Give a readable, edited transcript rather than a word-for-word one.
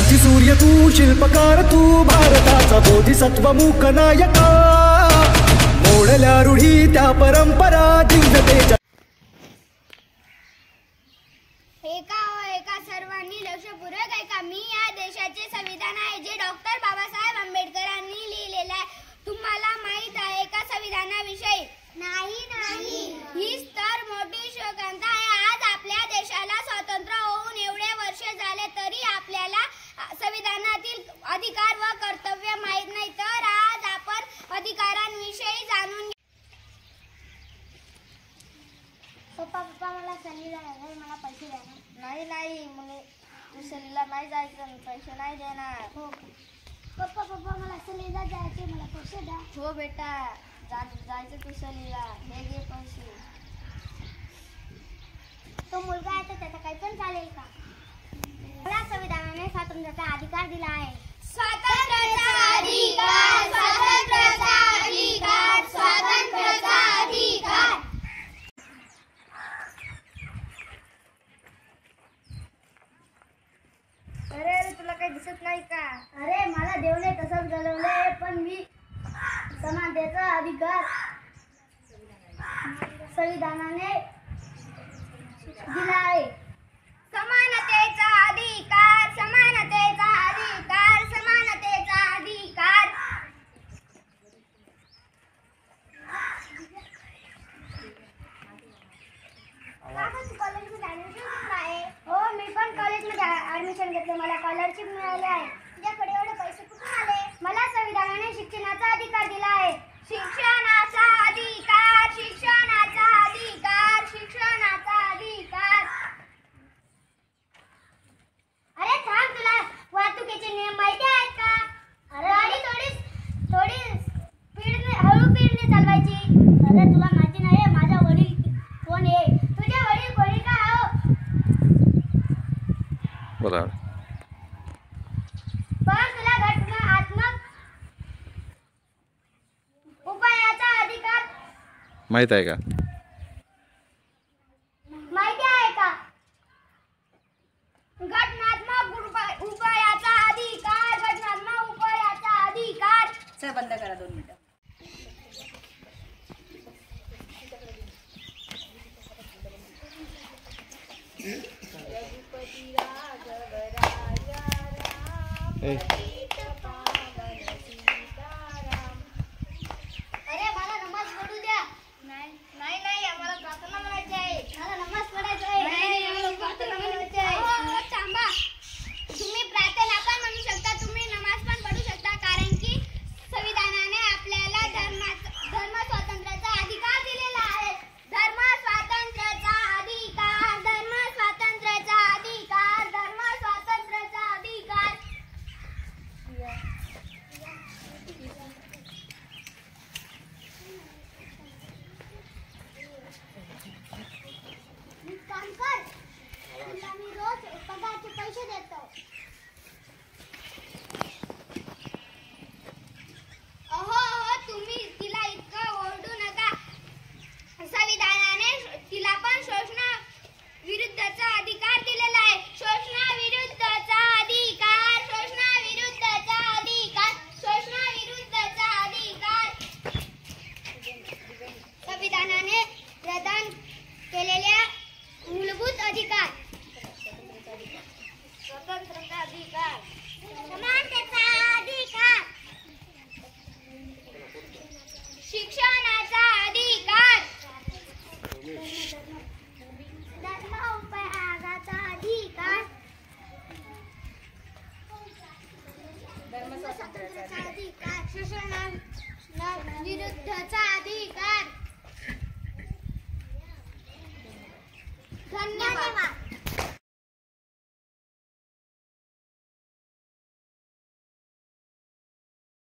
विचारांची सूर्य तू, शिल्पकार तू, भारताचा बोधिसत्व मूक नायका. मोडल्या रूढी त्या परंपरा जिंकतेच्या. एका सर्वांनी लक्षपूर्वक ऐका. मी या देशाचे संविधान आहे जे डॉक्टर बाबासाहेब आंबेडकरांनी लिहिलेले आहे. तुम्हाला माहित आहे का संविधानाविषयी? नाही. हीच तर मोठी शोकांता आहे. आज आपल्या देशाला स्वातंत्र्य होऊन एवढे वर्ष झाले तरी आपल्याला संविधानातील अधिकार व कर्तव्य माहित नाही. तर आज आपण अधिकारांविषयी जाणून पप्पा मला सहलीला जायचंय, मला पैसे द्या ना. नाही मग तू सहलीला नाही जायचं, पैसे नाही देणार. हो पप्पा मला सहलीला जायचे, मला पैसे द्या. हो बेटा जायचं तू सहलीला, हे घे पैसे. तो मुलगा आहे तर त्याचा काही पण चालेल का? मला संविधानाने स्वातंत्र्याचा अधिकार दिला आहे. स्वातंत्र्याचा अधिकार, स्वातंत्र्याचा अधिकार, स्वातंत्र्याचा अधिकार. अरे तुला काही दिसत नाही का? अरे मला देवने तसंच घडवलंय, पण मी समानतेचा अधिकार संविधानाने दिला आहे. समानतेचा अधिकार, समानतेचा अधिकार, समानतेचा अधिकार. हो मी पण कॉलेजमध्ये ऍडमिशन घेतले, मला स्कॉलरशिप मिळाली आहे. तुझ्याकडे एवढे पैसे कुठून आले? मला संविधानाने शिक्षणाचा अधिकार दिला आहे. शिक्षणाचा अधिकार, शिक्षणाचा अधिकार, शिक्षणाचा अधिकार. अरे थांब, तुला वाहतुकीचे नियम माहिती आहेत का? गाडी थोडी हळू स्पीडने चालवायची. अरे तुला माहिती नाही माझा वडील कोण आहे? तुझे वडील कोणी का हो? बरोबर. पण तुला घटनात्मक उपायाचा अधिकार माहित आहे का? माहिती आहे का? घटनात्मक उपायाचा अधिकार, घटनात्मक उपायाचा अधिकार. सर बंद करा 2 मिनिटं. अरे मला नमाज पढू द्या. नाही आम्हाला प्रार्थना म्हणायची आहे. मला नमाज पढायची आहे. नाही आम्हाला प्रार्थना म्हणायची आहे. हो थांबा, तुम्ही प्रार्थना पण म्हणू शकता, तुम्ही नमाज पण पढू शकता, कारण की संविधानाने आपल्याला धर्म स्वातंत्र्याचा अधिकार दिलेला आहे. धर्म स्वातंत्र्याचा अधिकार, धर्म स्वातंत्र्याचा अधिकार, धर्म स्वातंत्र्याचा अधिकार. काम कर, तुला मी रोज पगारचे पैसे देतो. अहो तुम्ही तिला इतकं ओरडू नका. संविधानाने तिला पण शोषणा विरुद्धचा अधिकार दिलेला आहे. शोषणाविरुद्धचा अधिकार, शोषणाविरुद्धचा अधिकार, शोषणाविरुद्धचा अधिकार. संविधानाने प्रदान केलेल्या मूलभूत अधिकार, स्वतंत्रता अधिकार, समानतेचा अधिकार, शिक्षणाचा अधिकार, धर्म उपयोगाचा अधिकार, धर्मस्वातंत्र्याचा अधिकार, शोषणाविरुद्धचा अधिकार. धन्यवाद.